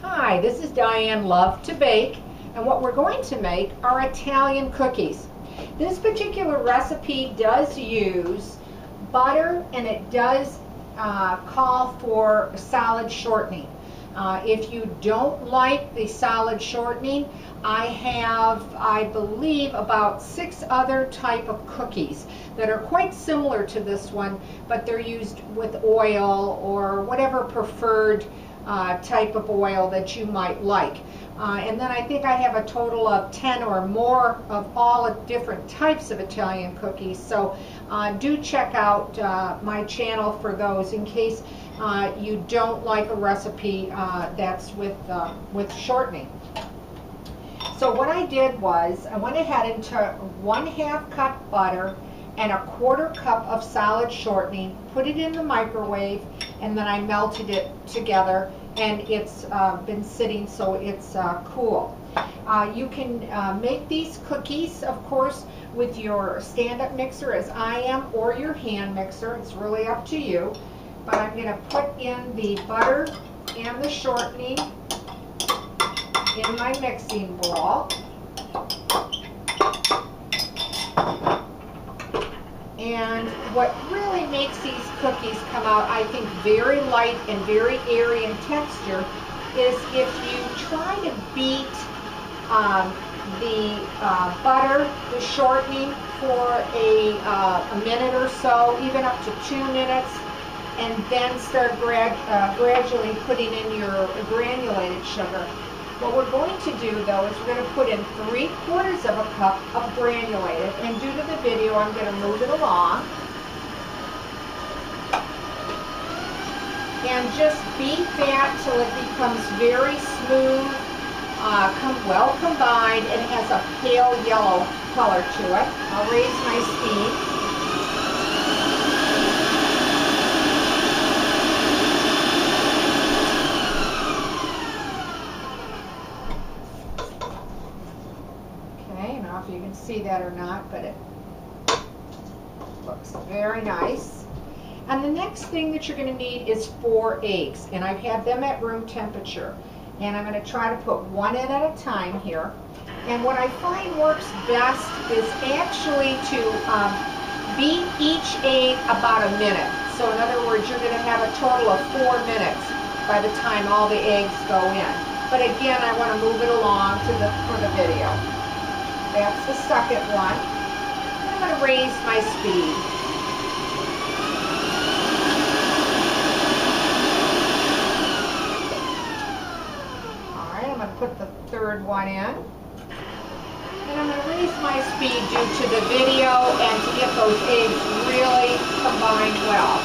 Hi, this is Diane Lovetobake, and what we're going to make are Italian cookies. This particular recipe does use butter, and it does call for solid shortening. If you don't like the solid shortening, I have, I believe, about 6 other type of cookies that are quite similar to this one, but they're used with oil or whatever preferred type of oil that you might like. And then I think I have a total of 10 or more of all different types of Italian cookies. So do check out my channel for those in case you don't like a recipe that's with shortening. So what I did was I went ahead and took 1/2 cup butter and 1/4 cup of solid shortening, put it in the microwave, and then I melted it together, and it's been sitting so it's cool. You can make these cookies, of course, with your stand-up mixer as I am, or your hand mixer. It's really up to you. But I'm going to put in the butter and the shortening in my mixing bowl. And what really makes these cookies come out, I think, very light and very airy in texture is if you try to beat the butter, the shortening, for a minute or so, even up to 2 minutes, and then start gradually putting in your granulated sugar. What we're going to do, though, is we're going to put in 3/4 of a cup of granulated, and due to the video, I'm going to move it along. And just beat that till it becomes very smooth, well combined, and has a pale yellow color to it. I'll raise my speed. If you can see that or not, but it looks very nice. And the next thing that you're going to need is 4 eggs, and I've had them at room temperature, and I'm going to try to put one in at a time here. And what I find works best is actually to beat each egg about a minute. So in other words, you're going to have a total of 4 minutes by the time all the eggs go in. But again, I want to move it along for the video. That's the second one. I'm going to raise my speed. All right, I'm going to put the third one in. And I'm going to raise my speed due to the video and to get those eggs really combined well.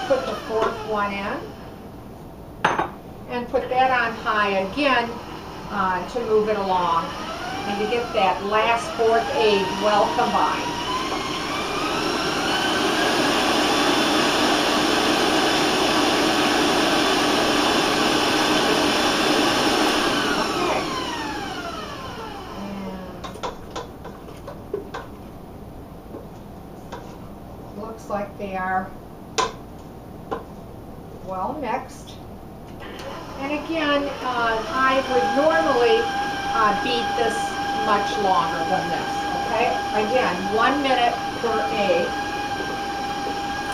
Put the 4th one in and put that on high again to move it along and to get that last 4th egg well combined. Okay. And looks like they are well mixed. And again, I would normally beat this much longer than this, okay? Again, 1 minute per egg.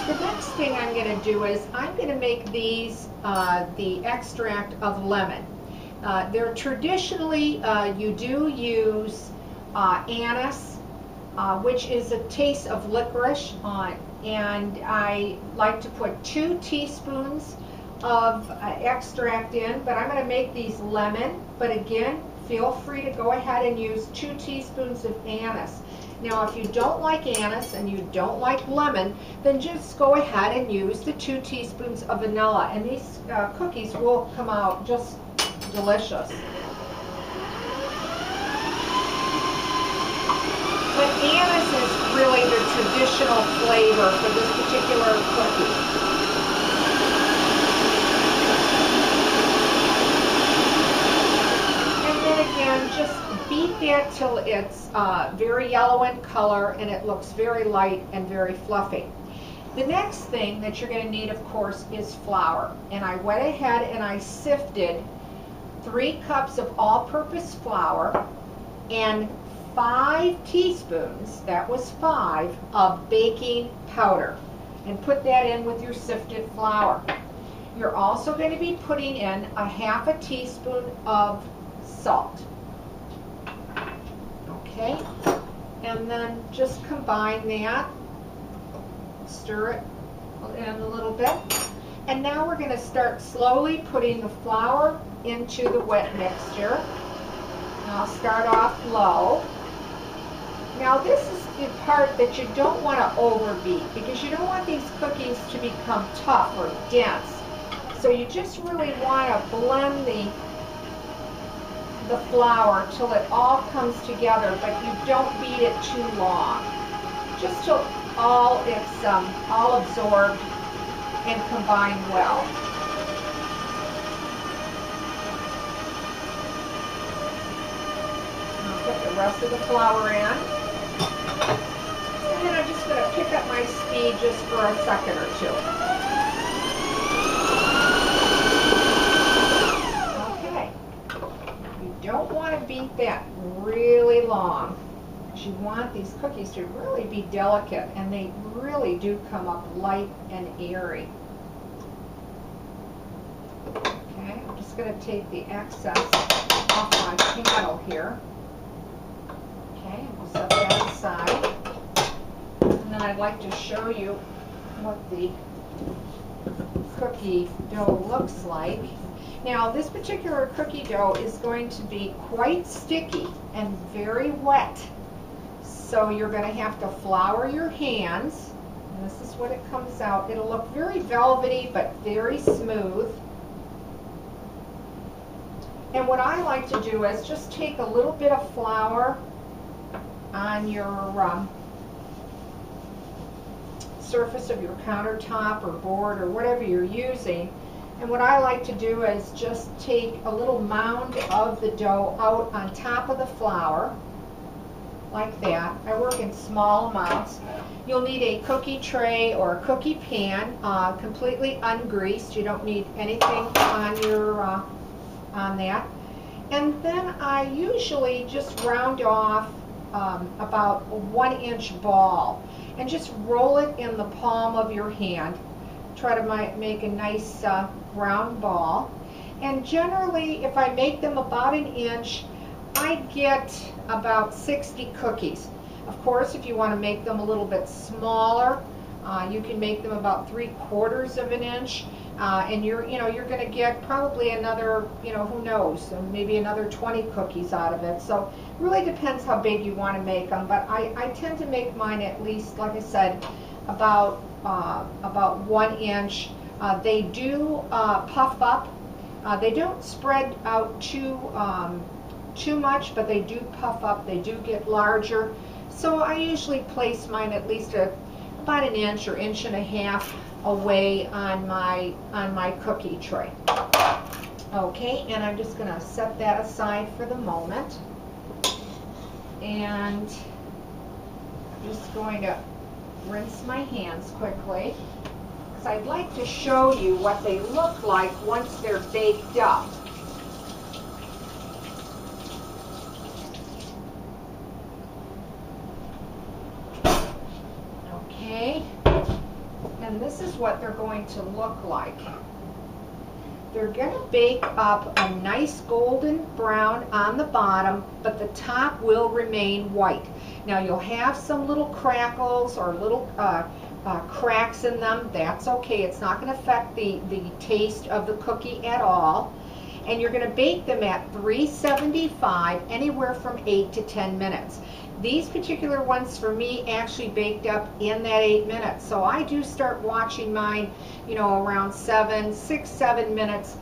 The next thing I'm going to do is I'm going to make these the extract of lemon. They're traditionally, you do use anise, which is a taste of licorice on, and I like to put 2 teaspoons of extract in, but I'm going to make these lemon. But again, feel free to go ahead and use 2 teaspoons of anise. Now, if you don't like anise and you don't like lemon, then just go ahead and use the 2 teaspoons of vanilla, and these cookies will come out just delicious. But anise is really the traditional flavor for this particular cookie. And then again, just beat that till it's very yellow in color and it looks very light and very fluffy. The next thing that you're going to need, of course, is flour. And I went ahead and I sifted 3 cups of all-purpose flour and 5 teaspoons, that was 5, of baking powder. And put that in with your sifted flour. You're also going to be putting in a half a teaspoon of salt. Okay, and then just combine that, stir it in a little bit. And now we're going to start slowly putting the flour into the wet mixture. And I'll start off low. Now this is the part that you don't want to overbeat because you don't want these cookies to become tough or dense. So you just really want to blend the flour till it all comes together, but you don't beat it too long. Just till all it's all absorbed and combined well. I'll put the rest of the flour in. And then I'm just going to pick up my speed just for a second or two. Okay. You don't want to beat that really long. You want these cookies to really be delicate, and they really do come up light and airy. Okay, I'm just going to take the excess off my panel here. Okay, we'll set that aside. And then I'd like to show you what the cookie dough looks like. Now, this particular cookie dough is going to be quite sticky and very wet. So you're going to have to flour your hands. And this is what it comes out. It'll look very velvety but very smooth. And what I like to do is just take a little bit of flour on your surface of your countertop or board or whatever you're using. And what I like to do is just take a little mound of the dough out on top of the flour, like that. I work in small amounts. You'll need a cookie tray or a cookie pan, completely ungreased. You don't need anything on your on that. And then I usually just round off about a 1-inch ball and just roll it in the palm of your hand. Try to make a nice round ball. And generally, if I make them about 1 inch, I get about 60 cookies. Of course, if you want to make them a little bit smaller, you can make them about 3/4 of an inch, and you're going to get probably another, who knows, maybe another 20 cookies out of it. So it really depends how big you want to make them. But I tend to make mine at least, like I said, about 1 inch. They do puff up. They don't spread out too much, but they do puff up. They do get larger. So I usually place mine at least about 1 inch or 1.5 inches away on my cookie tray. Okay, and I'm just going to set that aside for the moment. And I'm just going to rinse my hands quickly, because I'd like to show you what they look like once they're baked up. Okay, and this is what they're going to look like. They're going to bake up a nice golden brown on the bottom, but the top will remain white. Now you'll have some little crackles or little cracks in them. That's okay. It's not going to affect the taste of the cookie at all. And you're going to bake them at 375, anywhere from 8 to 10 minutes. These particular ones for me actually baked up in that 8 minutes. So I do start watching mine, around 6, 7 minutes,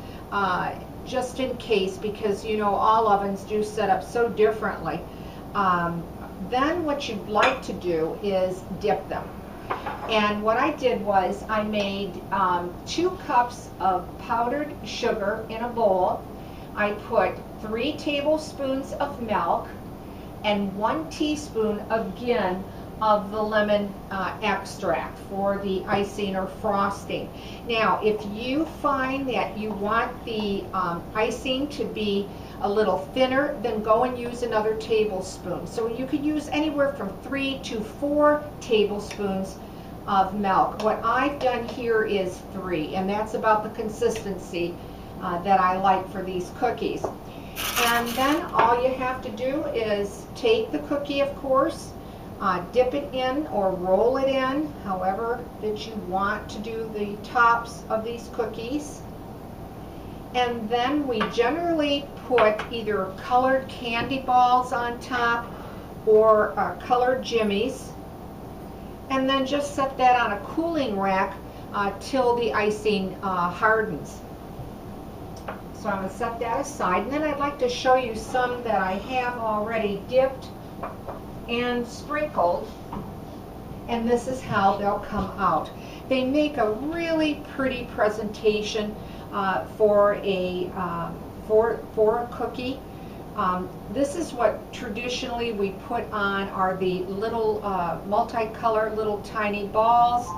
just in case, because all ovens do set up so differently. Then what you'd like to do is dip them. And what I did was I made 2 cups of powdered sugar in a bowl. I put 3 tablespoons of milk. and 1 teaspoon again of the lemon extract for the icing or frosting. Now, if you find that you want the icing to be a little thinner, then go and use another tablespoon. So you could use anywhere from 3 to 4 tablespoons of milk. What I've done here is 3, and that's about the consistency that I like for these cookies. And then all you have to do is take the cookie, of course, dip it in or roll it in, however that you want to do the tops of these cookies. And then we generally put either colored candy balls on top or colored jimmies, and then just set that on a cooling rack till the icing hardens. So I'm going to set that aside, and then I'd like to show you some that I have already dipped and sprinkled, and this is how they'll come out. They make a really pretty presentation for a cookie. This is what traditionally we put on are the little multicolored little tiny balls,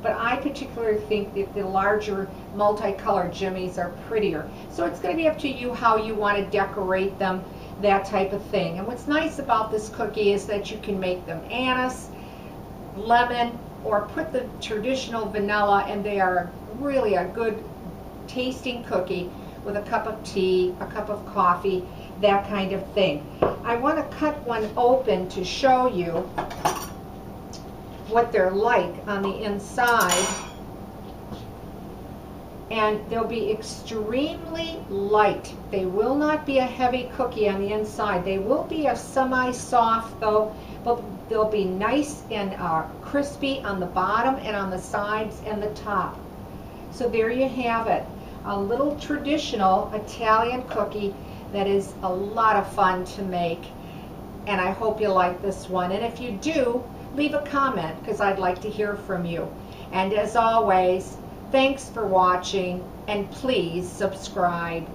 but I particularly think that the larger multicolored jimmies are prettier. So it's going to be up to you how you want to decorate them, that type of thing. And what's nice about this cookie is that you can make them anise, lemon, or put the traditional vanilla, and they are really a good tasting cookie with a cup of tea, a cup of coffee, that kind of thing. I want to cut one open to show you what they're like on the inside. And they'll be extremely light. They will not be a heavy cookie on the inside. They will be a semi-soft though, but they'll be nice and crispy on the bottom and on the sides and the top. So there you have it, a little traditional Italian cookie that is a lot of fun to make. And I hope you like this one. And if you do, leave a comment because I'd like to hear from you. And as always, thanks for watching, and please subscribe.